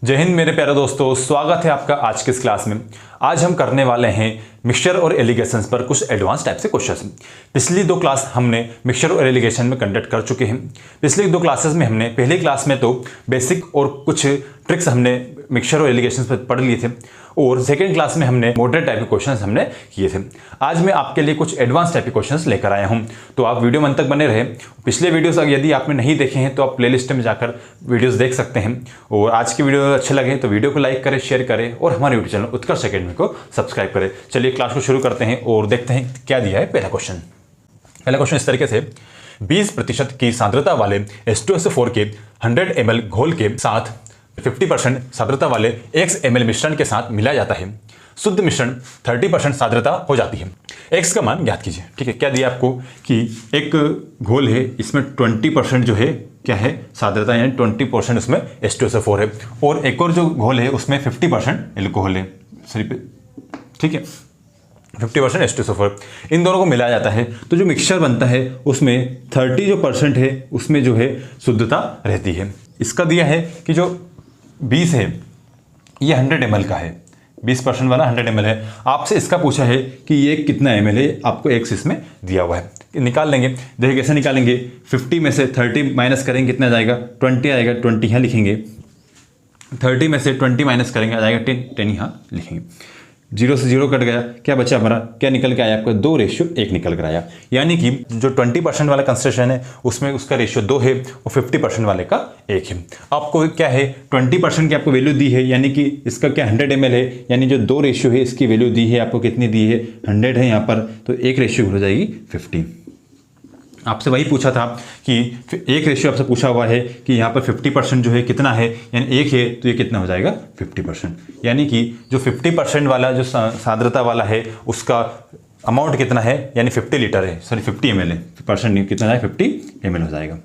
जय हिंद मेरे प्यारे दोस्तों, स्वागत है आपका आज की इस क्लास में। आज हम करने वाले हैं मिक्सचर और एलिगेशंस पर कुछ एडवांस टाइप से क्वेश्चंस। पिछली दो क्लास हमने मिक्सचर और एलिगेशन में कंडक्ट कर चुके हैं। पिछली दो क्लासेस में हमने पहली क्लास में तो बेसिक और कुछ ट्रिक्स हमने मिक्सचर और एलिगेशंस पर पढ़ लिए थे और सेकेंड क्लास में हमने मॉडरेट टाइप के क्वेश्चंस हमने किए थे। आज मैं आपके लिए कुछ एडवांस टाइप के क्वेश्चंस लेकर आया हूं, तो आप वीडियो में अंत तक बने रहे। पिछले वीडियोस यदि आपने नहीं देखे हैं तो आप प्लेलिस्ट में जाकर वीडियोस देख सकते हैं। और आज की वीडियो अच्छे लगे तो वीडियो को लाइक करें, शेयर करें और हमारे यूट्यूब चैनल उत्कर्ष अकेडमी को सब्सक्राइब करें। चलिए क्लास को शुरू करते हैं और देखते हैं क्या दिया है पहला क्वेश्चन। पहला क्वेश्चन इस तरीके से, 20% की सांद्रता वाले H2SO4 के 100 ml घोल के साथ 50% सांद्रता वाले X ml मिश्रण के साथ मिलाया जाता है। शुद्ध मिश्रण 30% सांद्रता हो जाती है। X का मान ज्ञात कीजिए। ठीक है, क्या दिया आपको कि एक घोल है, इसमें 20% जो है क्या है सांद्रता, यानी 20% उसमें H2SO4 है और एक और जो घोल है उसमें 50% एल्कोहल है। ठीक है, 50% H2SO4, इन दोनों को मिलाया जाता है तो जो मिक्सचर बनता है उसमें 30 जो % है उसमें जो है शुद्धता रहती है। इसका दिया है कि जो 20 है ये 100 ml का है, 20% वाला 100 ml है। आपसे इसका पूछा है कि ये कितना ml है, आपको X इसमें दिया हुआ है। निकाल लेंगे, देखिए कैसे निकालेंगे। 50 में से 30 माइनस करेंगे, कितना जाएगा 20 आएगा, 20 यहाँ लिखेंगे। 30 में से 20 माइनस करेंगे आ जाएगा 10 यहाँ लिखेंगे। 0 से 0 कट गया, क्या बचा हमारा, क्या निकल के आया आपका 2:1 निकल कर आया। यानी कि जो 20% वाला कंसेशन है उसमें उसका रेशियो 2 है और 50% वाले का 1 है। आपको क्या है 20% की आपको वैल्यू दी है, यानी कि इसका क्या 100 ml है, यानी जो 2 रेशियो है इसकी वैल्यू दी है आपको, कितनी दी है 100 है यहाँ पर, तो 1 रेशियो हो जाएगी 50। आपसे वही पूछा था कि एक रेशियो आपसे पूछा हुआ है कि यहाँ पर 50% जो है कितना है, यानी 1 है तो ये कितना हो जाएगा 50%। यानी कि जो 50% वाला जो सांद्रता वाला है उसका अमाउंट कितना है, यानी 50 लीटर है, सॉरी 50 ml है, परसेंट कितना है 50 ml हो जाएगा।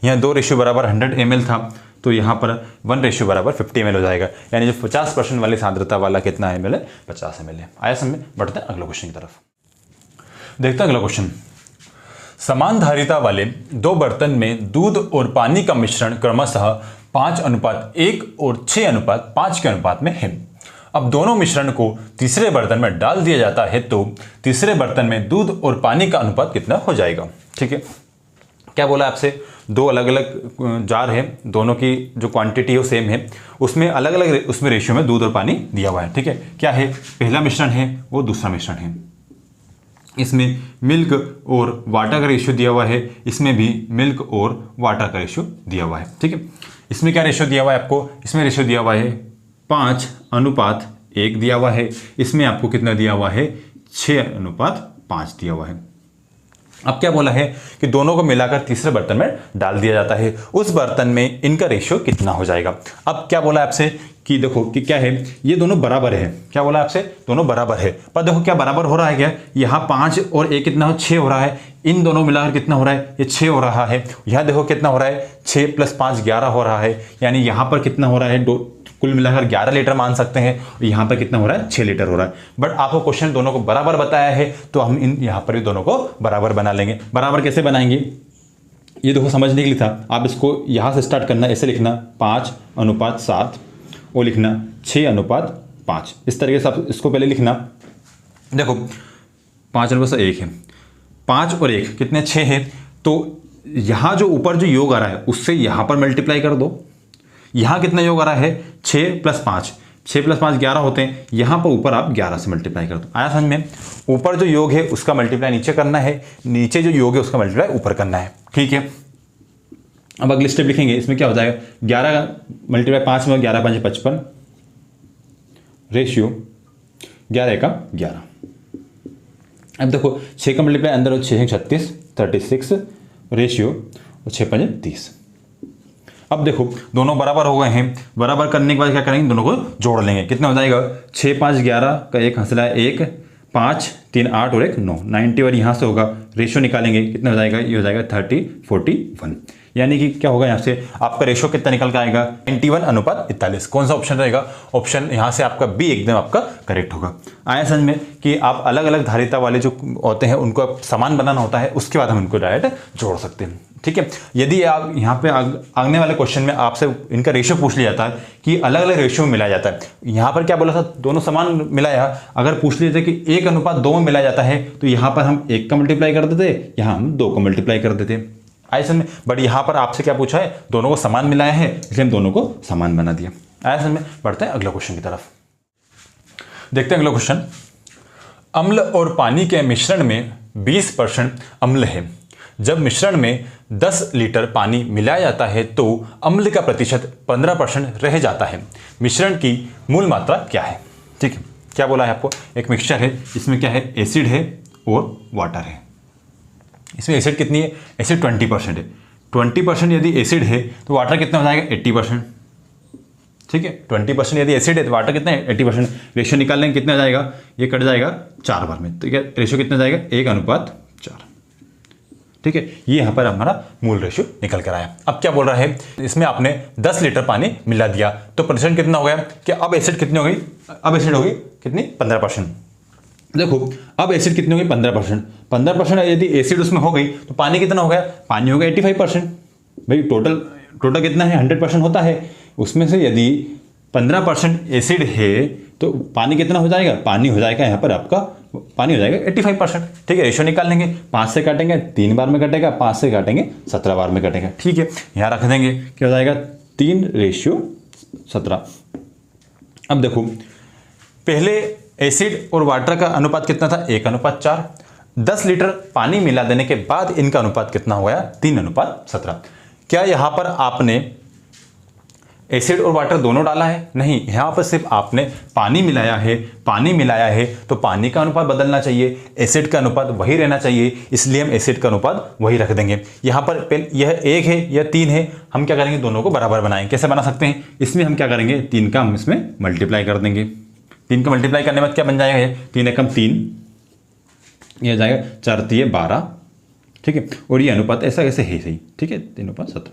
यहाँ 2 रेशियो बराबर 100 ml था तो यहाँ पर 1 रेशियो बराबर 50 ml हो जाएगा। यानी जो 50% वाली सांद्रता वाला कितना ml है, 50 ml है। आया समझ में। बढ़ते हैं अगले क्वेश्चन की तरफ। देखते हैं अगला क्वेश्चन। समान धारिता वाले 2 बर्तन में दूध और पानी का मिश्रण क्रमशः 5:1 और 6:5 के अनुपात में है। अब दोनों मिश्रण को तीसरे बर्तन में डाल दिया जाता है तो तीसरे बर्तन में दूध और पानी का अनुपात कितना हो जाएगा। ठीक है, क्या बोला आपसे, 2 अलग अलग जार है, दोनों की जो क्वांटिटी है वो सेम है, उसमें अलग अलग उसमें रेशियो में दूध और पानी दिया हुआ है। ठीक है, क्या है, पहला मिश्रण है वो दूसरा मिश्रण है। इसमें मिल्क और वाटर का रेशियो दिया हुआ है, इसमें भी मिल्क और वाटर का रेशियो दिया हुआ है। ठीक है, इसमें क्या रेशियो दिया हुआ है आपको, इसमें रेशियो दिया हुआ है 5:1 दिया हुआ है। इसमें आपको कितना दिया हुआ है 6:5 दिया हुआ है। अब क्या बोला है कि दोनों को मिलाकर तीसरे बर्तन में डाल दिया जाता है, उस बर्तन में इनका रेशियो कितना हो जाएगा। अब क्या बोला आपसे कि देखो कि क्या है, ये दोनों बराबर है। क्या बोला आपसे, दोनों बराबर है, पर देखो क्या बराबर हो रहा है, क्या यहाँ 5 और 1 कितना हो 6 हो रहा है, इन दोनों मिलाकर कितना हो रहा है, ये 6 हो रहा है। यहाँ देखो कितना हो रहा है, 6 + 5 11 हो रहा है, यानी यहाँ पर कितना हो रहा है, कुल मिलाकर 11 लीटर मान सकते हैं। यहाँ पर कितना हो रहा है 6 लीटर हो रहा है। बट आपको क्वेश्चन दोनों को बराबर बताया है तो हम इन यहाँ पर भी दोनों को बराबर बना लेंगे। बराबर कैसे बनाएंगे, ये देखो समझने के लिए था, आप इसको यहाँ से स्टार्ट करना, ऐसे लिखना 5:7 और लिखना 6:5। इस तरीके से आप इसको पहले लिखना। देखो 5:1 है, 5 और 1 कितने 6 है, तो यहाँ जो ऊपर जो योग आ रहा है उससे यहाँ पर मल्टीप्लाई कर दो। यहाँ कितना योग आ रहा है 6 + 5, 6 + 5 11 होते हैं, यहाँ पर ऊपर आप 11 से मल्टीप्लाई कर दो। आया समझ में। ऊपर जो योग है उसका मल्टीप्लाई नीचे करना है, नीचे जो योग है उसका मल्टीप्लाई ऊपर करना है। ठीक है, अब अगली स्टेप लिखेंगे, इसमें क्या हो जाएगा 11 × 5 में 11 × 5 = 55, रेशियो 11 का 11। अब देखो 6 का मल्टीप्लाई अंदर हो, 6 × 36 36, रेशियो 6 × 5 = 30। अब देखो दोनों बराबर हो गए हैं, बराबर करने के बाद क्या करेंगे, दोनों को जोड़ लेंगे। कितना हो जाएगा 6 × 5 = 11 का 1 हंसला है 1, 5 3 8 और 1 9, 90 और यहाँ से होगा, रेशियो निकालेंगे कितना हो जाएगा, ये हो जाएगा 30 41। यानी कि क्या होगा यहाँ से आपका रेशो कितना निकल के आएगा 91:41। कौन सा ऑप्शन रहेगा? ऑप्शन यहाँ से आपका बी एकदम आपका करेक्ट होगा। आया समझ में कि आप अलग अलग धारिता वाले जो होते हैं उनको समान बनाना होता है, उसके बाद हम इनको डायरेक्ट जोड़ सकते हैं। ठीक है, यदि आप यहाँ पे आगने वाले क्वेश्चन में आपसे इनका रेशियो पूछ लिया जाता है कि अलग अलग रेशियो में मिलाया जाता है, यहाँ पर क्या बोला था दोनों समान मिलाया, अगर पूछ लिया जाए कि 1:2 में मिलाया जाता है तो यहाँ पर हम 1 का मल्टीप्लाई कर देते, यहाँ हम 2 का मल्टीप्लाई कर देते। आया समझ में? बट यहाँ पर आपसे क्या पूछा है, दोनों को समान मिलाया है इसलिए हम दोनों को समान बना दिया। आया समझ में? बढ़ते हैं अगले क्वेश्चन की तरफ। देखते हैं अगला क्वेश्चन। अम्ल और पानी के मिश्रण में 20% अम्ल है। जब मिश्रण में 10 लीटर पानी मिलाया जाता है तो अम्ल का प्रतिशत 15% रह जाता है। मिश्रण की मूल मात्रा क्या है? ठीक है, क्या बोला है आपको, एक मिक्सचर है, इसमें क्या है, एसिड है और वाटर है। इसमें एसिड कितनी है? एसिड 20% है। 20% यदि एसिड है तो वाटर कितना हो जाएगा? 80%। ठीक है, 20% यदि एसिड है तो वाटर कितना है? 80%। रेशियो निकाल लेंगे, कितना जाएगा? ये कट जाएगा 4 बार में, तो क्या रेशियो कितना जाएगा? 1:4। ठीक है, ये यहाँ पर हमारा मूल रेशियो निकल कर आया। अब क्या बोल रहा है, इसमें आपने 10 लीटर पानी मिला दिया तो प्रतिशत कितना हो गया कि अब एसिड कितनी हो गई? अब एसिड होगी कितनी? 15%। देखो अब एसिड कितनी होगी? 15%। 15% यदि एसिड उसमें हो गई तो पानी कितना हो गया? पानी हो गया 85%। भाई टोटल कितना है? 100% होता है, उसमें से यदि 15% एसिड है तो पानी कितना हो जाएगा? पानी हो जाएगा यहाँ पर आपका, पानी हो जाएगा 85%। ठीक है, रेशियो निकाल लेंगे, 5 से काटेंगे 3 बार में कटेगा, 5 से काटेंगे 17 बार में कटेगा। ठीक है, यहाँ रख देंगे, क्या हो जाएगा? 3:17। अब देखो पहले एसिड और वाटर का अनुपात कितना था? 1:4। 10 लीटर पानी मिला देने के बाद इनका अनुपात कितना हो गया? 3:17। क्या यहाँ पर आपने एसिड और वाटर दोनों डाला है? नहीं, यहाँ पर सिर्फ आपने पानी मिलाया है। पानी मिलाया है तो पानी का अनुपात बदलना चाहिए, एसिड का अनुपात वही रहना चाहिए, इसलिए हम एसिड का अनुपात वही रख देंगे। यहाँ पर यह 1 है, यह 3 है, हम क्या करेंगे? दोनों को बराबर बनाएंगे। कैसे बना सकते हैं? इसमें हम क्या करेंगे? 3 का हम इसमें मल्टीप्लाई कर देंगे। 3 का मल्टीप्लाई करने के बाद क्या बन जाएगा? ये 3 एकम 3, यह जाएगा 4×3 12। ठीक है, और ये अनुपात ऐसा कैसे है सही। ठीक है, 3:17।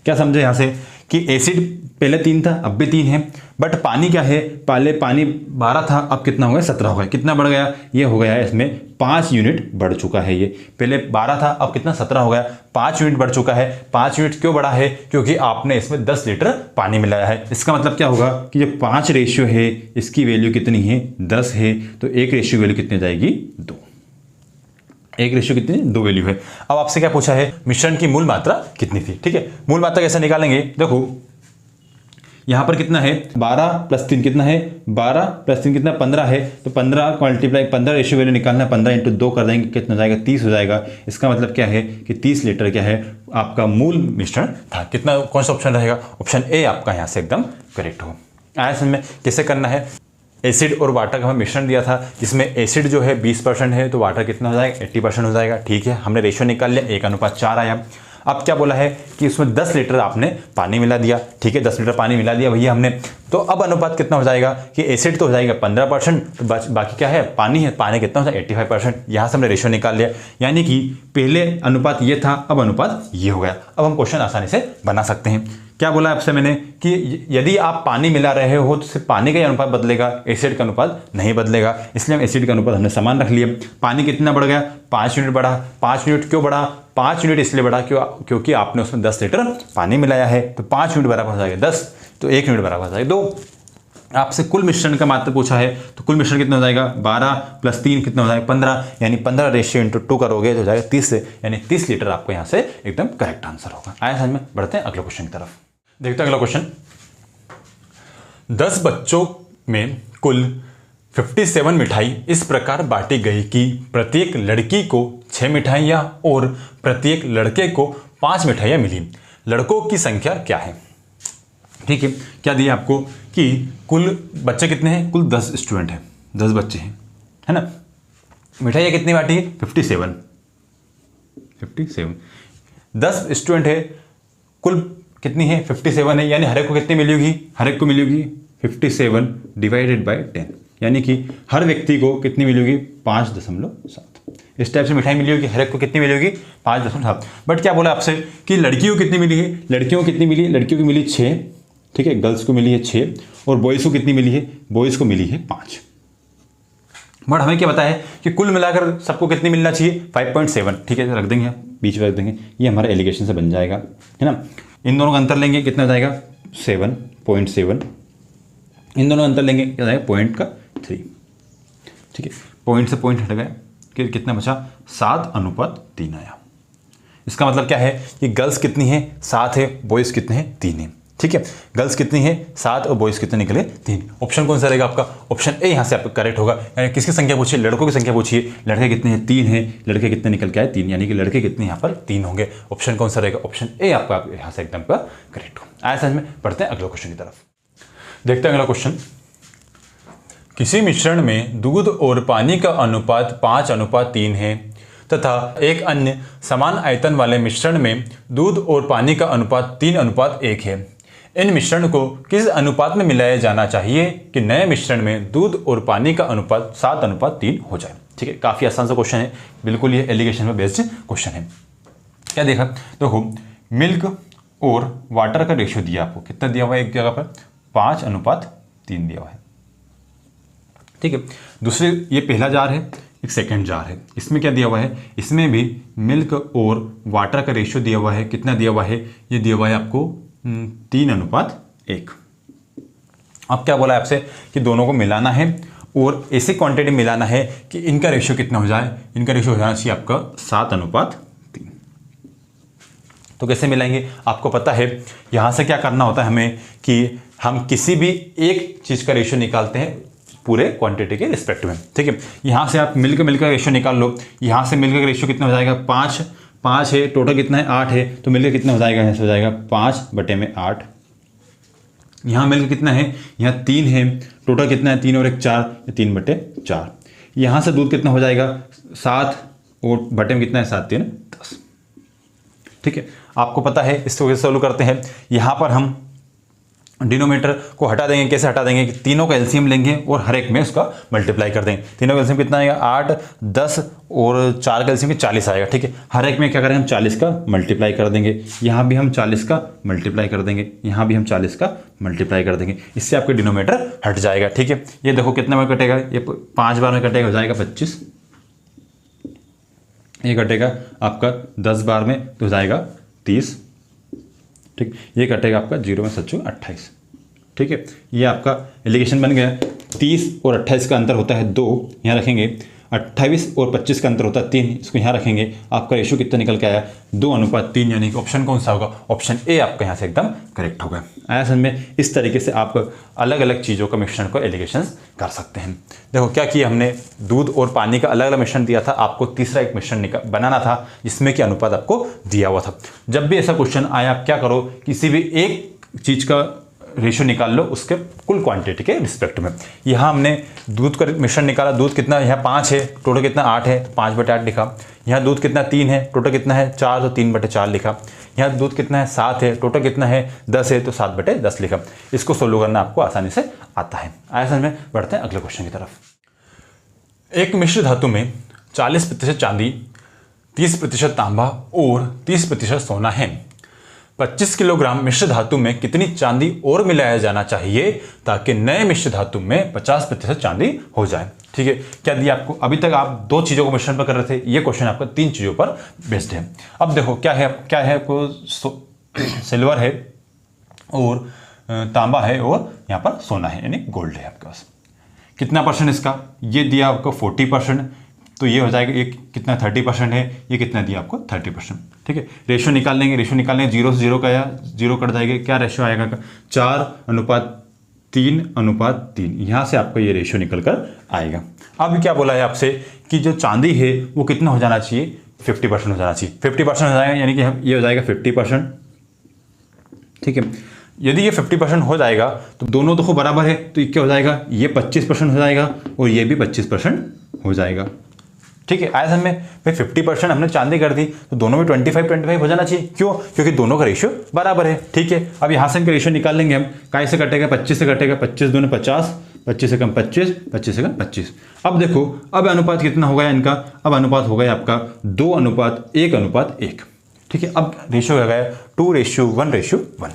क्या समझे यहाँ से कि एसिड पहले 3 था, अब भी 3 है, बट पानी क्या है? पहले पानी 12 था, अब कितना हो गया? 17 हो गया। कितना बढ़ गया? ये हो गया है इसमें 5 यूनिट बढ़ चुका है। ये पहले 12 था, अब कितना? 17 हो गया, 5 यूनिट बढ़ चुका है। 5 यूनिट क्यों बढ़ा है? क्योंकि आपने इसमें 10 लीटर पानी मिलाया है। इसका मतलब क्या होगा कि जो 5 रेशियो है इसकी वैल्यू कितनी है? 10 है, तो 1 रेशियो वैल्यू कितनी जाएगी? 2। 1 रेशियो कितनी? 2 वैल्यू है। अब आपसे क्या पूछा है? मिश्रण की मूल मात्रा कितनी थी। ठीक है, मूल मात्रा कैसे निकालेंगे? देखो यहां पर कितना है? 12 + 3 कितना है? 12 + 3 कितना? 15 है, तो 15 का मल्टीप्लाई 15 रेशियो वैल्यू निकालना है, 15 × 2 कर देंगे, कितना जाएगा? 30 हो जाएगा। इसका मतलब क्या है कि 30 लीटर क्या है आपका मूल मिश्रण था। कितना? कौन सा ऑप्शन रहेगा? ऑप्शन ए आपका यहाँ से एकदम करेक्ट हो। आया समझ में? कैसे करना है? एसिड और वाटर का हमें मिश्रण दिया था, जिसमें एसिड जो है 20% है तो वाटर कितना हो जाएगा? 80% हो जाएगा। ठीक है, हमने रेशियो निकाल लिया, 1:4 आया। अब क्या बोला है कि उसमें 10 लीटर आपने पानी मिला दिया। ठीक है, 10 लीटर पानी मिला दिया भैया हमने, तो अब अनुपात कितना हो जाएगा कि एसिड तो हो जाएगा 15%, तो बाकी क्या है? पानी है। पानी कितना हो जाएगा? 85%। यहाँ से हमने रेशियो निकाल लिया, यानी कि पहले अनुपात ये था, अब अनुपात ये हो गया। अब हम क्वेश्चन आसानी से बना सकते हैं। क्या बोला आपसे मैंने कि यदि आप पानी मिला रहे हो तो सिर्फ पानी का ही अनुपात बदलेगा, एसिड का अनुपात नहीं बदलेगा, इसलिए हम एसिड का अनुपात हमने समान रख लिया। पानी कितना बढ़ गया? 5 यूनिट बढ़ा। 5 यूनिट क्यों बढ़ा? 5 यूनिट इसलिए बढ़ा क्योंकि आपने उसमें 10 लीटर पानी मिलाया है, तो 5 यूनिट बराबर हो जाएगा 10, तो 1 यूनिट बराबर हो जाएगा 2। आपसे कुल मिश्रण का मात्रा पूछा है, तो कुल मिश्रण कितना हो जाएगा? 12 + 3 कितना हो जाएगा? 15, यानी 15 रेशियो × 2 करोगे तो हो जाएगा 30 से, यानी 30 लीटर आपको यहाँ से एकदम करेक्ट आंसर होगा। आया समझ में? बढ़ते हैं अगले क्वेश्चन की तरफ। देखते हैं अगला क्वेश्चन। 10 बच्चों में कुल 57 मिठाई इस प्रकार बांटी गई कि प्रत्येक लड़की को 6 मिठाइयाँ और प्रत्येक लड़के को 5 मिठाइयाँ मिली। लड़कों की संख्या क्या है? ठीक है, क्या दिया आपको कि कुल बच्चे कितने हैं? कुल 10 स्टूडेंट हैं, 10 बच्चे हैं, है ना। मिठाइयाँ कितनी बांटी है? 57। 10 स्टूडेंट है, कुल कितनी है? 57 है, यानी हर एक को कितनी मिलेगी? हर एक को मिलेगी 57 / 10। यानी कि हर व्यक्ति को कितनी मिली होगी 5.7। इस टाइप से मिठाई मिली होगी, हर एक को कितनी मिली होगी 5.7। बट क्या बोला आपसे कि लड़कियों को कितनी मिली है, लड़कियों को कितनी मिली है, लड़कियों को मिली 6, ठीक है, गर्ल्स को मिली है 6, और बॉयज़ को कितनी मिली है, बॉयज़ को मिली है 5। बट हमें क्या पता है कि कुल मिलाकर सबको कितनी मिलना चाहिए 5.7, ठीक है, रख देंगे, बीच में रख देंगे, ये हमारे एलिगेशन से बन जाएगा, है ना। इन दोनों का अंतर लेंगे, कितना हो जाएगा 7.7, इन दोनों का अंतर लेंगे क्या जाएगा 0.3, ठीक है, पॉइंट से पॉइंट हट गया, कि कितना बचा 7:3 आया। इसका मतलब क्या है कि गर्ल्स कितनी है 7 है, बॉयज़ कितने हैं 3 है, ठीक है, गर्ल्स कितनी है 7 और बॉयज़ कितने निकले 3। ऑप्शन कौन सा रहेगा आपका, ऑप्शन ए यहाँ से आपका करेक्ट होगा। यानी किसकी संख्या पूछिए, लड़कों की संख्या पूछिए, लड़के कितने हैं 3 हैं, लड़के कितने निकल के आए 3, यानी कि लड़के कितने यहाँ पर 3 होंगे। ऑप्शन कौन सा रहेगा, ऑप्शन ए आपका यहाँ से एकदम का करेक्ट हो। आया समझ में। पढ़ते हैं अगले क्वेश्चन की तरफ, देखते हैं अगला क्वेश्चन। किसी मिश्रण में दूध और पानी का अनुपात 5:3 है तथा एक अन्य समान आयतन वाले मिश्रण में दूध और पानी का अनुपात 3:1 है। इन मिश्रण को किस अनुपात में मिलाया जाना चाहिए कि नए मिश्रण में दूध और पानी का अनुपात 7:3 हो जाए। ठीक है, काफ़ी आसान सा क्वेश्चन है, बिल्कुल ये एलिगेशन में बेस्ड क्वेश्चन है। क्या देखा, देखो मिल्क और वाटर का रेशियो दिया आपको, कितना दिया हुआ है, एक जगह पर 5:3 दिया हुआ है। ठीक है, दूसरे ये पहला जार है, एक सेकंड जार है, इसमें क्या दिया हुआ है, इसमें भी मिल्क और वाटर का रेशियो दिया हुआ है, कितना दिया हुआ है, ये दिया हुआ है आपको 3:1। अब क्या बोला है आपसे कि दोनों को मिलाना है और ऐसी क्वांटिटी मिलाना है कि इनका रेशियो कितना हो जाए, इनका रेशियो हो जाना चाहिए आपका 7:3। तो कैसे मिलाएंगे, आपको पता है यहाँ से क्या करना होता है हमें कि हम किसी भी एक चीज़ का रेशियो निकालते हैं पूरे क्वांटिटी के रिस्पेक्ट में। ठीक है, यहाँ से आप मिल्क का रेशियो निकाल लो, यहाँ से मिल्क का रेशियो कितना हो जाएगा 5 है, टोटल कितना है 8 है, तो मिल्क कितना हो जाएगा, यहाँ से हो जाएगा 5/8। यहाँ मिल्क कितना है, यहाँ 3 है, टोटल कितना है 3 और 1 4, 3/4। यहाँ से दूध कितना हो जाएगा 7 और बटे में कितना है 7 3 10। ठीक है, आपको पता है, इसको कैसे सॉल्व करते हैं, यहाँ पर हम डिनोमिनेटर को हटा देंगे। कैसे हटा देंगे कि तीनों का एलसीएम लेंगे और हर एक में उसका मल्टीप्लाई कर देंगे। तीनों का एलसीएम कितना आएगा 8 10 और 4 का एलसीएम 40 आएगा। ठीक है, हर एक में क्या करेंगे हम 40 का मल्टीप्लाई कर देंगे, यहाँ भी हम 40 का मल्टीप्लाई कर देंगे, यहाँ भी हम 40 का मल्टीप्लाई कर देंगे। इससे आपका डिनोमिनेटर हट जाएगा। ठीक है, ये देखो कितने में कटेगा, ये 5 बार में कटेगा, हो जाएगा 25। ये कटेगा आपका 10 बार में तो हो जाएगा 30। ठीक, ये कटेगा आपका 0 में 7 28। ठीक है, ये आपका एलिगेशन बन गया। 30 और 28 का अंतर होता है 2, यहाँ रखेंगे। 28 और 25 का अंतर होता है 3, इसको यहाँ रखेंगे। आपका रेशियो कितना निकल के आया 2:3, यानी कि ऑप्शन कौन सा होगा, ऑप्शन ए आपका यहाँ से एकदम करेक्ट होगा। आया समझ में। इस तरीके से आप अलग अलग चीज़ों का मिश्रण को एलिगेशन कर सकते हैं। देखो क्या किया हमने, दूध और पानी का अलग अलग मिश्रण दिया था, आपको तीसरा एक मिश्रण बनाना था जिसमें कि अनुपात आपको दिया हुआ था। जब भी ऐसा क्वेश्चन आया, आप क्या करो, किसी भी एक चीज़ का रेशियो निकाल लो उसके कुल क्वांटिटी के रिस्पेक्ट में। यहाँ हमने दूध का मिश्रण निकाला, दूध कितना, यहाँ 5 है, टोटल कितना 8 है, 5/8 लिखा। यहाँ दूध कितना 3 है, टोटल कितना है 4, तो 3/4 लिखा। यहाँ दूध कितना है 7 है, टोटल कितना है 10 है, तो 7/10 लिखा। इसको सोल्व करना आपको आसानी से आता है। आया समझ में। बढ़ते हैं अगले क्वेश्चन की तरफ। एक मिश्र धातु में 40% चांदी, 30% तांबा और 30% सोना है। 25 किलोग्राम मिश्र धातु में कितनी चांदी और मिलाया जाना चाहिए ताकि नए मिश्र धातु में 50% चांदी हो जाए। ठीक है, क्या दिया आपको, अभी तक आप 2 चीज़ों को मिश्रण पर कर रहे थे, ये क्वेश्चन आपका 3 चीज़ों पर बेस्ड है। अब देखो क्या है आपको, सिल्वर है और तांबा है और यहाँ पर सोना है, यानी गोल्ड है आपके पास। कितना परसेंट इसका, ये दिया आपको 40%, तो ये हो जाएगा, ये कितना 30% है, ये कितना दिया आपको 30%। ठीक है, रेशियो निकाल लेंगे, 0 से 0 का आया, 0 कट जाएगा, क्या रेशियो आएगा 4:3:3। यहाँ से आपका ये रेशियो निकल कर आएगा। अब क्या बोला है आपसे कि जो चांदी है वो कितना हो जाना चाहिए, 50% हो जाना चाहिए। 50% हो जाएगा, यानी कि ये हो जाएगा 50%। ठीक है, यदि ये 50% हो जाएगा तो दोनों तो बराबर है, तो ये क्या हो जाएगा, ये 25% हो जाएगा और ये भी 25% हो जाएगा। ठीक है, आया समझ में। भाई 50% हमने चांदी कर दी तो दोनों में 25-25 हो जाना चाहिए। क्यों, क्योंकि दोनों का रेशियो बराबर है। ठीक है, अब यहाँ से इनका रेशियो निकाल लेंगे हम, काय से कटेगा, 25 से कटेगा, 25 दूनी 50, 25 से कम 25, 25 से कम 25। अब देखो, अब अनुपात कितना हो गया इनका, अब अनुपात हो गया आपका 2:1:1। ठीक है, अब रेशियो हो गया 2:1:1।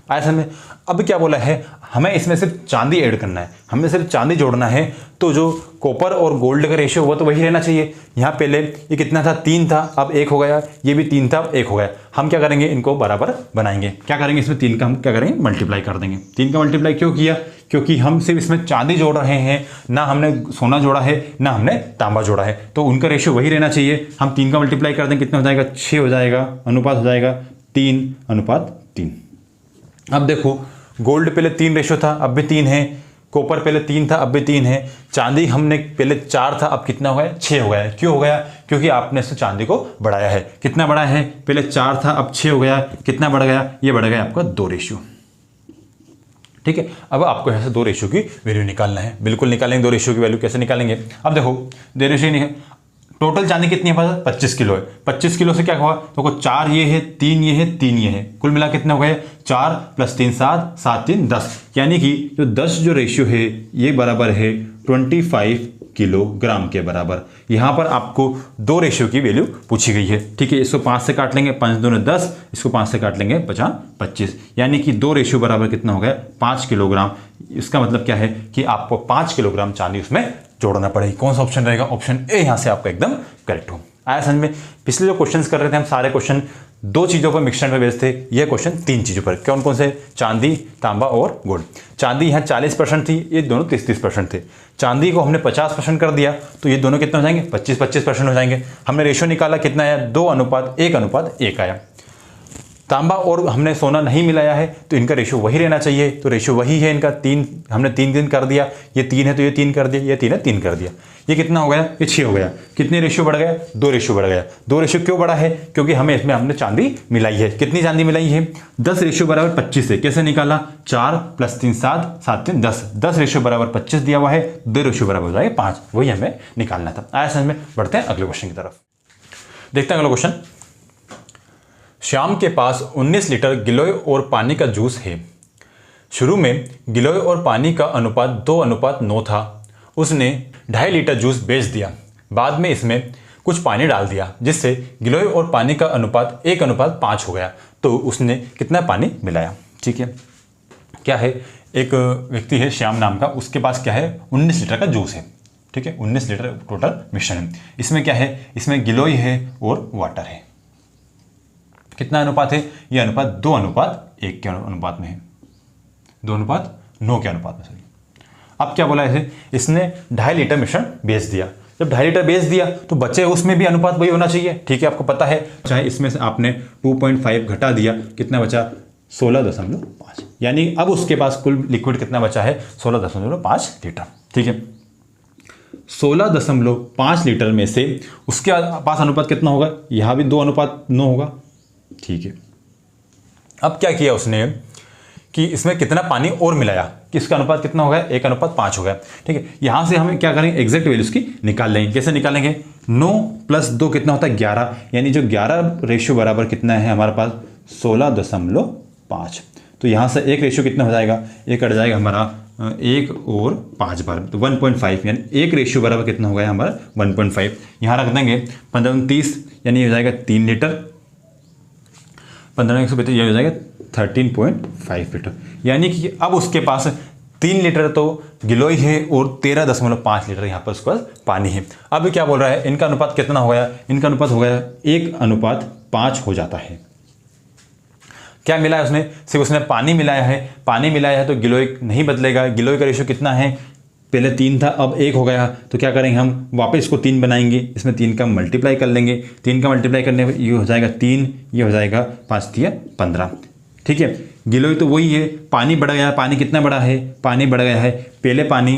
आया समझ में। अब क्या बोला है, हमें इसमें सिर्फ चांदी ऐड करना है, हमें सिर्फ चांदी जोड़ना है, तो जो कॉपर और गोल्ड का रेशियो हुआ तो वही रहना चाहिए। यहाँ पहले ये कितना था, 3 था, अब 1 हो गया, ये भी 3 था, 1 हो गया। हम क्या करेंगे, इनको बराबर बनाएंगे। क्या करेंगे, इसमें 3 का हम क्या करेंगे, मल्टीप्लाई कर देंगे। 3 का मल्टीप्लाई क्यों किया, क्योंकि हम सिर्फ इसमें चांदी जोड़ रहे हैं, ना हमने सोना जोड़ा है, ना हमने तांबा जोड़ा है, तो उनका रेशियो वही रहना चाहिए। हम 3 का मल्टीप्लाई कर देंगे, कितना हो जाएगा, 6 हो जाएगा, अनुपात हो जाएगा 3:3। अब देखो, गोल्ड पहले 3 रेशियो था, अब भी 3 है। कॉपर पहले 3 था, अब भी 3 है। चांदी हमने पहले 4 था, अब कितना हो गया, 6 हो गया है। क्यों हो गया, क्योंकि आपने इससे चांदी को बढ़ाया है। कितना बढ़ाया है, पहले 4 था, अब 6 हो गया। कितना बढ़ गया, ये बढ़ गया आपका 2 रेशियो। ठीक है, अब आपको यहाँ से 2 रेशियो की वैल्यू निकालना है। बिल्कुल निकालेंगे 2 रेशियो की वैल्यू। कैसे निकालेंगे, अब देखो 2 रेशियो नहीं है, टोटल चांदी कितनी है, 25 किलो है। 25 किलो से क्या हुआ, तो 4 ये है, 3 ये है, 3 ये है, कुल मिला कितना हो गया, 4 + 3 7, 7 3 10। यानी कि जो 10 जो रेशियो है ये बराबर है 25 किलोग्राम के बराबर। यहाँ पर आपको 2 रेशियो की वैल्यू पूछी गई है। ठीक है, इसको 5 से काट लेंगे, 5 दूनी 10, इसको 5 से काट लेंगे 50 25, यानी कि 2 रेशियो बराबर कितना हो गया, 5 किलोग्राम। इसका मतलब क्या है कि आपको 5 किलोग्राम चांदी उसमें जोड़ना पड़ेगी। कौन सा ऑप्शन रहेगा, ऑप्शन ए यहाँ से आपका एकदम करेक्ट हो। आया समझ में। पिछले जो क्वेश्चंस कर रहे थे हम, सारे क्वेश्चन 2 चीज़ों पर मिक्सचर में बेस्ड थे, ये क्वेश्चन 3 चीज़ों पर। कौन कौन से, चांदी, तांबा और गोल्ड। चांदी यहाँ 40% थी, ये दोनों 30-30% थे। चांदी को हमने 50% कर दिया, तो ये दोनों कितना हो जाएंगे, 25-25% हो जाएंगे। हमने रेशियो निकाला, कितना आया, 2:1:1 आया। तांबा और हमने सोना नहीं मिलाया है, तो इनका रेशियो वही रहना चाहिए, तो रेशियो वही है इनका 3। हमने 3 कर दिया, ये 3 है तो ये 3 कर दिया, ये 3 है 3 कर दिया। ये कितना हो गया, ये 6 हो गया। कितने रेशियो बढ़ गया, 2 रेशियो बढ़ गया। 2 रेशियो क्यों बढ़ा है, क्योंकि हमें इसमें हमने चांदी मिलाई है। कितनी चांदी मिलाई है, 10 रेशियो बराबर 25 है। कैसे निकाला, 4 + 3 7, 7 3 10। 10 रेशियो बराबर 25 दिया हुआ है, 2 रेशियो बराबर हो जाएगा 5, वही हमें निकालना था। आया समझ में। बढ़ते हैं अगले क्वेश्चन की तरफ। देखते हैं अगला क्वेश्चन। श्याम के पास 19 लीटर गिलोय और पानी का जूस है। शुरू में गिलोय और पानी का अनुपात 2:9 था। उसने 2.5 लीटर जूस बेच दिया। बाद में इसमें कुछ पानी डाल दिया, जिससे गिलोय और पानी का अनुपात 1:5 हो गया। तो उसने कितना पानी मिलाया। ठीक है, क्या है, एक व्यक्ति है श्याम नाम का, उसके पास क्या है, 19 लीटर का जूस है। ठीक है, 19 लीटर टोटल मिश्रण है। इसमें क्या है, इसमें गिलोय है और वाटर है। कितना अनुपात है, यह अनुपात 2:1 के अनुपात में है, 2:9 के अनुपात में। सॉरी, अब क्या बोला है, इसने 2.5 लीटर मिश्रण बेच दिया। जब 2.5 लीटर बेच दिया तो बचे उसमें भी अनुपात वही होना चाहिए। ठीक है, आपको पता है, चाहे इसमें से आपने 2.5 घटा दिया, कितना बचा, 16.5, यानी अब उसके पास कुल लिक्विड कितना बचा है, 16.5 लीटर। ठीक है, 16.5 लीटर में से उसके पास अनुपात कितना होगा, यहाँ भी 2:9 होगा। ठीक है, अब क्या किया उसने कि इसमें कितना पानी और मिलाया, कि इसका अनुपात कितना हो गया, 1:5 हो गया। ठीक है, यहां से हम क्या करेंगे, एग्जैक्ट वैल्यूज की निकाल लेंगे। कैसे निकालेंगे, 9 + 2 कितना होता है, 11, यानी जो 11 रेशियो बराबर कितना है हमारे पास, 16.5। तो यहां से एक रेशियो कितना हो जाएगा, एक कट जाएगा हमारा 1 और 5 बार, तो 1.5, यानी एक रेशियो बराबर कितना हो गया हमारा 1.5। यहाँ रख देंगे 15-30, यानी हो जाएगा 3 लीटर। 15 ये हो जाएगा 13.5 लीटर। यानी कि अब उसके पास 3 लीटर तो गिलोय है और 13.5 लीटर यहाँ पर उसके पास पानी है। अब क्या बोल रहा है, इनका अनुपात कितना हो गया, इनका अनुपात हो गया 1:5 हो जाता है। क्या मिला है उसने, सिर्फ उसने पानी मिलाया है। पानी मिलाया है तो गिलोय नहीं बदलेगा। गिलोय का रेशियो कितना है, पहले 3 था, अब 1 हो गया। तो क्या करेंगे, हम वापस इसको 3 बनाएंगे, इसमें 3 का मल्टीप्लाई कर लेंगे। 3 का मल्टीप्लाई करने पर ये हो जाएगा 3, ये हो जाएगा 5 × 15। ठीक है, गिलोय तो वही है, पानी बढ़ गया। पानी कितना बढ़ा है, पानी बढ़ गया है। पहले पानी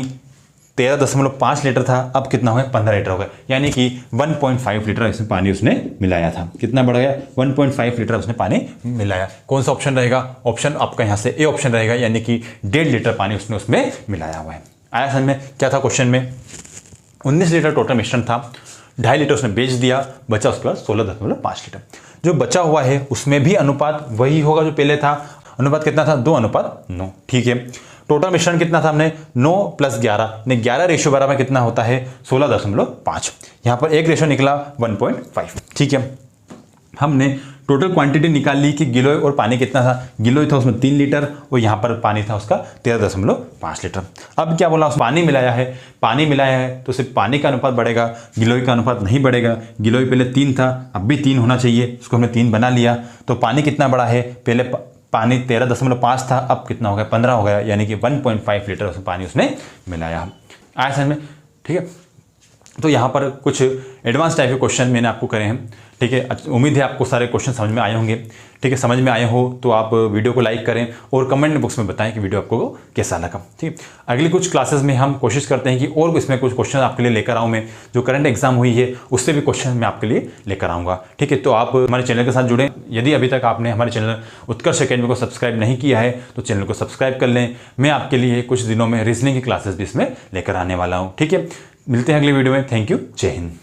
13.5 लीटर था, अब कितना हो गया, 15 लीटर हो गया। यानी कि 1.5 लीटर इसमें पानी उसने मिलाया था। कितना बढ़ गया, 1.5 लीटर उसने पानी मिलाया। कौन सा ऑप्शन रहेगा, ऑप्शन आपका यहाँ से ए ऑप्शन रहेगा, यानी कि 1.5 लीटर पानी उसने उसमें मिलाया हुआ है। आया समझ में। क्या था क्वेश्चन में, 19 लीटर टोटल मिश्रण था, 2.5 लीटर उसने बेच दिया, बचा उसके बाद 16.5 लीटर। जो बचा हुआ है उसमें भी अनुपात वही होगा जो पहले था। अनुपात कितना था, 2:9। ठीक है, टोटल मिश्रण कितना था हमने 9 + 11 ने 11 रेशियो 12 में कितना होता है 16.5। यहाँ पर एक रेशियो निकला 1.5। ठीक है, हमने टोटल क्वांटिटी निकाल ली कि गिलोय और पानी कितना था। गिलोय था उसमें 3 लीटर और यहाँ पर पानी था उसका 13.5 लीटर। अब क्या बोला, पानी मिलाया है, पानी मिलाया है तो सिर्फ पानी का अनुपात बढ़ेगा, गिलोय का अनुपात नहीं बढ़ेगा। गिलोय पहले 3 था, अब भी 3 होना चाहिए, उसको हमने 3 बना लिया। तो पानी कितना बढ़ा है, पहले पानी 13.5 था, अब कितना हो गया 15 हो गया, यानी कि 1.5 लीटर उसमें पानी उसने मिलाया। आया समझ में? ठीक है, तो यहाँ पर कुछ एडवांस टाइप के क्वेश्चन मैंने आपको करे हैं। ठीक है, उम्मीद है आपको सारे क्वेश्चन समझ में आए होंगे। ठीक है, समझ में आए हो तो आप वीडियो को लाइक करें और कमेंट बॉक्स में बताएं कि वीडियो आपको कैसा लगा। ठीक है, अगली कुछ क्लासेस में हम कोशिश करते हैं कि और इसमें कुछ क्वेश्चन आपके लिए लेकर आऊँ मैं, जो करंट एग्जाम हुई है उससे भी क्वेश्चन मैं आपके लिए लेकर आऊँगा। ठीक है, तो आप हमारे चैनल के साथ जुड़ें। यदि अभी तक आपने हमारे चैनल उत्कर्ष अकेडमी को सब्सक्राइब नहीं किया है तो चैनल को सब्सक्राइब कर लें। मैं आपके लिए कुछ दिनों में रीजनिंग की क्लासेस भी इसमें लेकर आने वाला हूँ। ठीक है, मिलते हैं अगली वीडियो में। थैंक यू, जय हिंद।